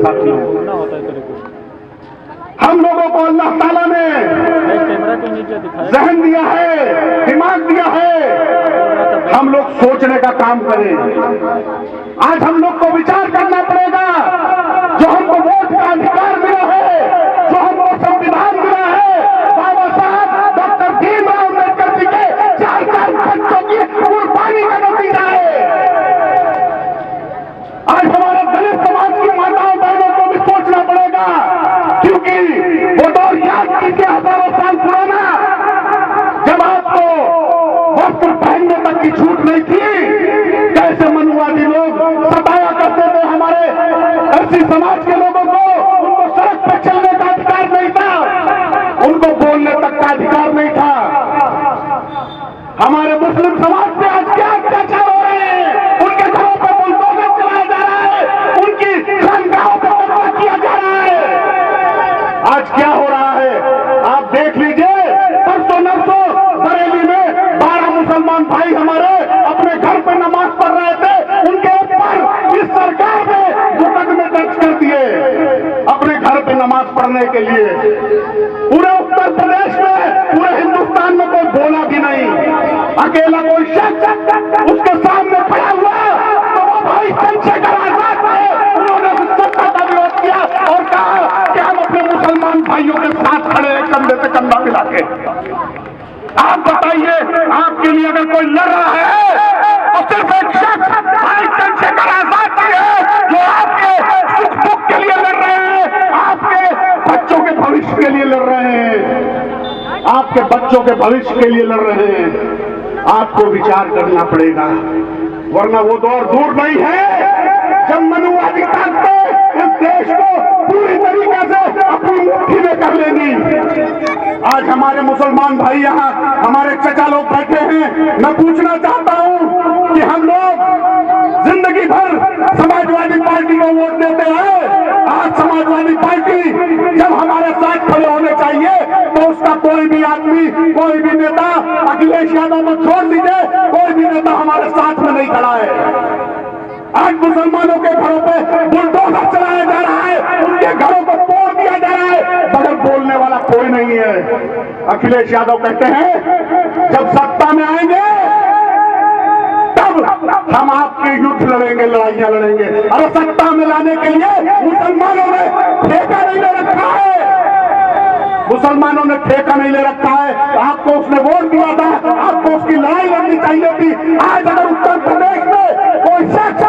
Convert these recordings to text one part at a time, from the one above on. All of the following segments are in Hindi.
साथियों, हम लोगों को अल्लाह ताला ने जहन दिया है, दिमाग दिया है, हम लोग सोचने का काम करें। आज हम लोग को विचार करना पड़ेगा। जो हमको वोट का अधिकार मिला है, जो हमको संविधान मिला है, बाबा साहब डॉक्टर भीमराव अम्बेडकर जी के 4 बच्चों की कुर्बानी का नतीजा है। आज हमारे दलित समाज की माताओं बहनों को भी सोचना पड़ेगा, क्योंकि वो दौर याद कीजिए, हजारों साल पुराना, जब आपको वस्त्र पहनने तक की छूट नहीं थी। कैसे मनुवादी लोग सताया करते थे हमारे ऐसी समाज के लोगों को। उनको सड़क पर चलने का अधिकार नहीं था, उनको बोलने तक का अधिकार नहीं था। हमारे मुस्लिम समाज पे आज क्या अत्याचार हो रहे हैं। उनके घरों पर बुलडोजर चलाया जा रहा है, उनकी खानगाहों पर कब्जा किया जा रहा है। आज क्या हो रहा है आप देख लीजिए। परसों नरसों बरेली में 12 मुसलमान भाई हमारे अपने घर पे नमाज पढ़ रहे थे। उनके ऊपर इस सरकार ने मुकदमे दर्ज कर दिए अपने घर पे नमाज पढ़ने के लिए। पूरे उत्तर प्रदेश में, पूरे हिंदुस्तान में कोई बोला भी नहीं। अकेला कोई शख्स उसके सामने खड़ा हुआ तो वो भाई चंद्रशेखर आजाद थे। उन्होंने उस सत्ता का विरोध किया और कहा कि हम अपने मुसलमान भाइयों के साथ खड़े हैं, कंधे से कंधा मिला के। आप बताइए, आपके लिए अगर कोई लड़ रहा है तो सिर्फ एक शख्स भाई चंद्रशेखर आजाद जी है, जो आपके सुख दुख के लिए लड़ रहे हैं, आपके बच्चों के भविष्य के लिए लड़ रहे हैं, आपके बच्चों के भविष्य के लिए लड़ रहे हैं। आपको विचार करना पड़ेगा, वरना वो दौर दूर नहीं है जब मनुवादी ताकतें इस देश को पूरी तरीके से अपनी मुट्ठी में कर लेंगी। आज हमारे मुसलमान भाई यहाँ हमारे चचा लोग बैठे हैं। मैं पूछना चाहता हूँ कि हम लोग जिंदगी भर समाजवादी पार्टी को वोट देते हैं। आज समाजवादी पार्टी जब हमारे साथ खड़े होने चाहिए तो उसका कोई भी आदमी, कोई भी नेता, अखिलेश यादव को छोड़ दीजिए, कोई भी नेता हमारे साथ में नहीं खड़ा है। आज मुसलमानों के घरों पे बुलडोजर चलाया जा रहा है, उनके घरों को तोड़ दिया जा रहा है, मगर बोलने वाला कोई नहीं है। अखिलेश यादव कहते हैं जब सत्ता में आएंगे तब हम आपके युद्ध लड़ेंगे, लड़ाइयां लड़ेंगे। अरे सत्ता में लाने के लिए मुसलमानों ने ठेका नहीं ले रखा है, मुसलमानों ने ठेका नहीं ले रखा है। आपको उसने वोट दिया था, आपको उसकी लड़ाई लड़नी चाहिए थी। आज अगर उत्तर प्रदेश में कोई शख्स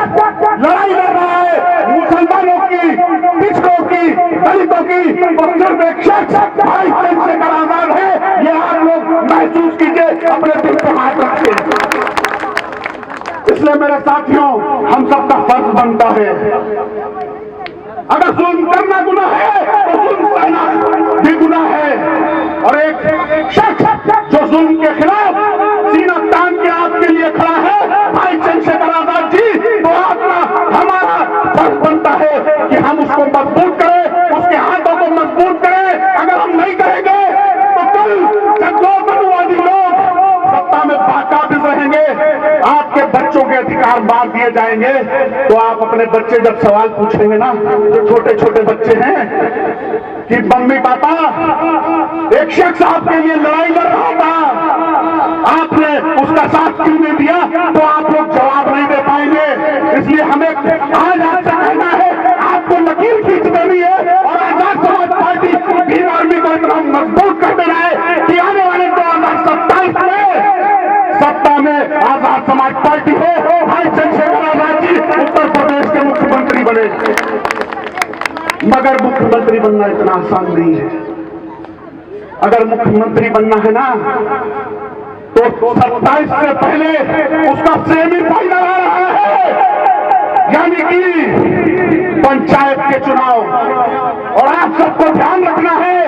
लड़ाई लड़ रहा है मुसलमानों की, पिछड़ों की, दलितों की, तो सिर्फ एक शख्स भाई चंद्रशेखर आजाद है। ये आप लोग महसूस कीजिए, अपने दिल पे हाथ रखिए। इसलिए मेरे साथियों, हम सबका फर्ज बनता है, अगर जुल्म करना गुनाह है तो जुल्म करना भी गुनाह है। और एक शख्स जो जुल्म के खिलाफ सीना तान के आपके लिए खड़ा है, भाई चंद्रशेखर आजाद जी, तो आपका हमारा फर्ज बनता है कि हम उसको मजबूत करें, उसके हाथों को मजबूत करें। अगर हम नहीं करेंगे तो कल जब दो मनुवादी लोग सत्ता में बाकाबिज रहेंगे, आपके बच्चों के अधिकार मार दिए जाएंगे, तो आप अपने बच्चे जब सवाल पूछेंगे ना, जो छोटे छोटे बच्चे हैं, कि मम्मी पापा एक शख्स आपके लिए लड़ाई लड़ रहा था, आपने उसका साथ क्यों नहीं दिया, तो आप लोग जवाब नहीं दे पाएंगे। इसलिए हमें आज आपसे कहना है, आपको लकीर खींच देनी है और आजाद समाज पार्टी भीम आर्मी को इतना मजबूत कर देना है कि आने वाले 2027 में सत्ता में आजाद समाज पार्टी हो, भाई चंद्रशेखर आजाद जी उत्तर प्रदेश के मुख्यमंत्री बने। मगर मुख्यमंत्री बनना इतना आसान नहीं है। अगर मुख्यमंत्री बनना है ना, तो 27 से पहले उसका सेमीफाइनल आ रहा है, यानी कि पंचायत के चुनाव। और आप सबको ध्यान रखना है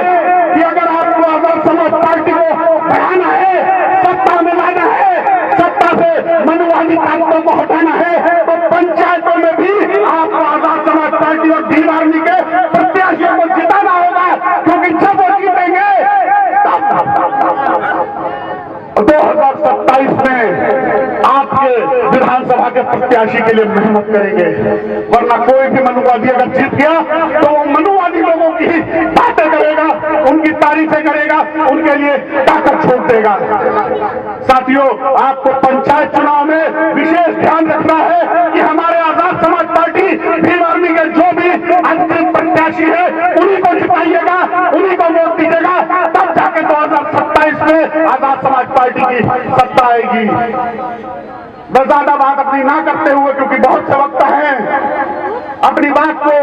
कि अगर आपको आजाद समाज पार्टी को बढ़ाना है, सत्ता में लाना है, सत्ता से मनुवादी ताकतों को हटाना है, तो पंचायतों में भी आपको आजाद समाज पार्टी और भीम आर्मी के प्रत्याशियों को जिताना होगा। क्योंकि जब वो जीतेंगे 2027 में आपके विधानसभा के प्रत्याशी के लिए मेहनत करेंगे, वरना कोई भी मनुवादी अगर जीत गया तो वो मनुवादी लोगों की बातें करेगा, उनकी तारीफें करेगा, उनके लिए ताकत छोड़ देगा। साथियों, आपको पंचायत चुनाव में विशेष ध्यान रखना है कि हमारे आजाद समाज पार्टी भीम आर्मी के जो भी अंतरिम प्रत्याशी है उन्हीं को जिताइएगा, उन्हीं को वोट दीजिएगा, तब जाके 2027 में आजाद समाज पार्टी की सत्ता आएगी। मैं ज्यादा बात अपनी ना करते हुए, क्योंकि बहुत से वक्त हैं, अपनी बात को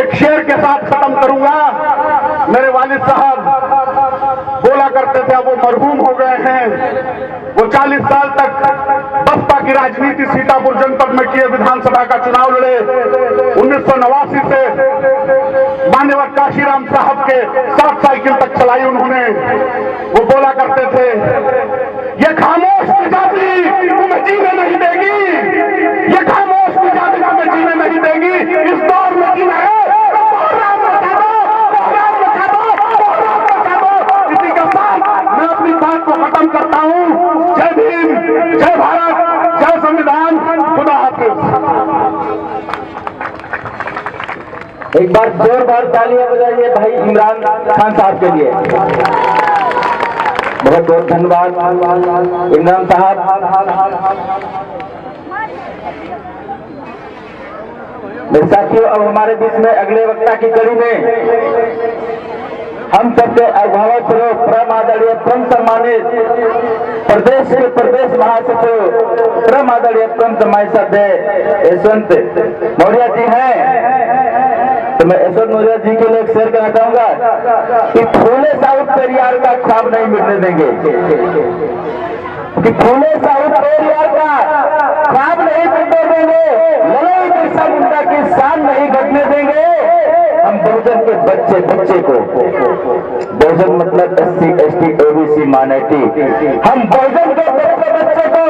एक शेर के साथ खत्म करूंगा। मेरे वालिद साहब बोला करते थे, अब वो मरहूम हो गए हैं। वो 40 साल तक बसपा की राजनीति सीतापुर जनपद में किए, विधानसभा का चुनाव लड़े। 1989 से मान्यवर काशीराम साहब के 7 साइकिल तक चलाई उन्होंने। वो बोला करते थे, ये खामोश मिजाजी तुम्हें जीने नहीं देगी, ये खामोश मिजाजी तुम्हें जीने नहीं देगी, इस दौर में जीना है मैं अपनी बात को खत्म करता हूं। जय भीम, जय भारत, जय संविधान, खुदा हाफिज। एक बार जोरदार तालियां बजाइए भाई इमरान खान साहब के लिए। बहुत बहुत धन्यवाद इमरान साहब। मेरे साथियों, अब हमारे बीच में अगले वक्ता की कड़ी में हम सबके अभिभावक स्वरूप परम आदरणीय परम सम्मानित प्रदेश के प्रदेश महासचिव परम आदरणीय परम सम्मानित सभ्य यशवंत मौर्य जी हैं। तो मैं यशवंत मौर्य जी के लिए एक शेर कहना चाहूंगा कि फूले साउथ पेरियार का ख्वाब नहीं मिटने देंगे, कि फूले साउथ पेरियार का ख्वाब नहीं मिटने देंगे, लड़ाई बिरसा मुंडा की शान नहीं घटने देंगे। हम बहुजन के बच्चे बच्चे को, बहुजन मतलब SC ST OBC माइनॉरिटी, हम बहुजन के बच्चे बच्चे को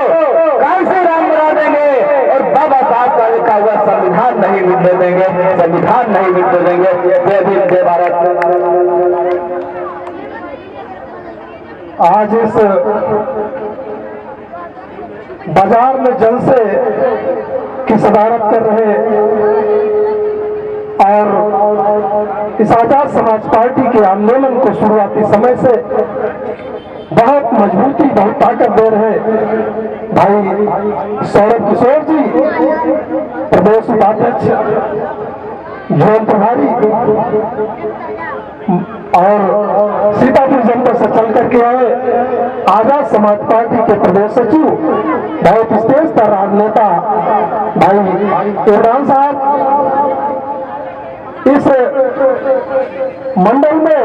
कांसी राम बना देंगे और बाबा साहब का लिखा हुआ संविधान नहीं मिटने देंगे, संविधान नहीं मिटने देंगे। जय भीम, जय भारत। आज इस बाजार में जलसे की सदारत कर रहे और इस आजाद समाज पार्टी के आंदोलन को शुरुआती समय से बहुत मजबूती, बहुत ताकत दे रहे भाई सौरभ किशोर जी, प्रदेश उपाध्यक्ष, जोन प्रभारी और सीतापुर जनपद से चल करके आए आजाद समाज पार्टी के प्रदेश सचिव, बहुत स्टेज पर राजनेता भाई इमरान साहब, इस मंडल में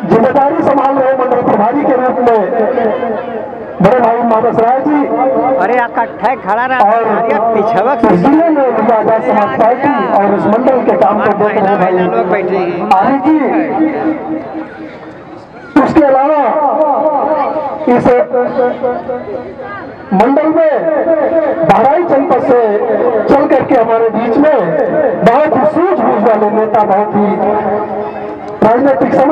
जिम्मेदारी संभाल रहे मंडल प्रभारी के रूप में बड़े भाई मानस राय जी, अरे इकट्ठा खड़ा रहा जिले में आजाद समाज पार्टी और इस मंडल के काम को देख रहे भाई आरी जी। उसके अलावा इस मंडल में बहराइच जनपद से चल करके हमारे बीच में बहुत ही सूझबूझ वाले नेता, बहुत ही राजनीतिक समझ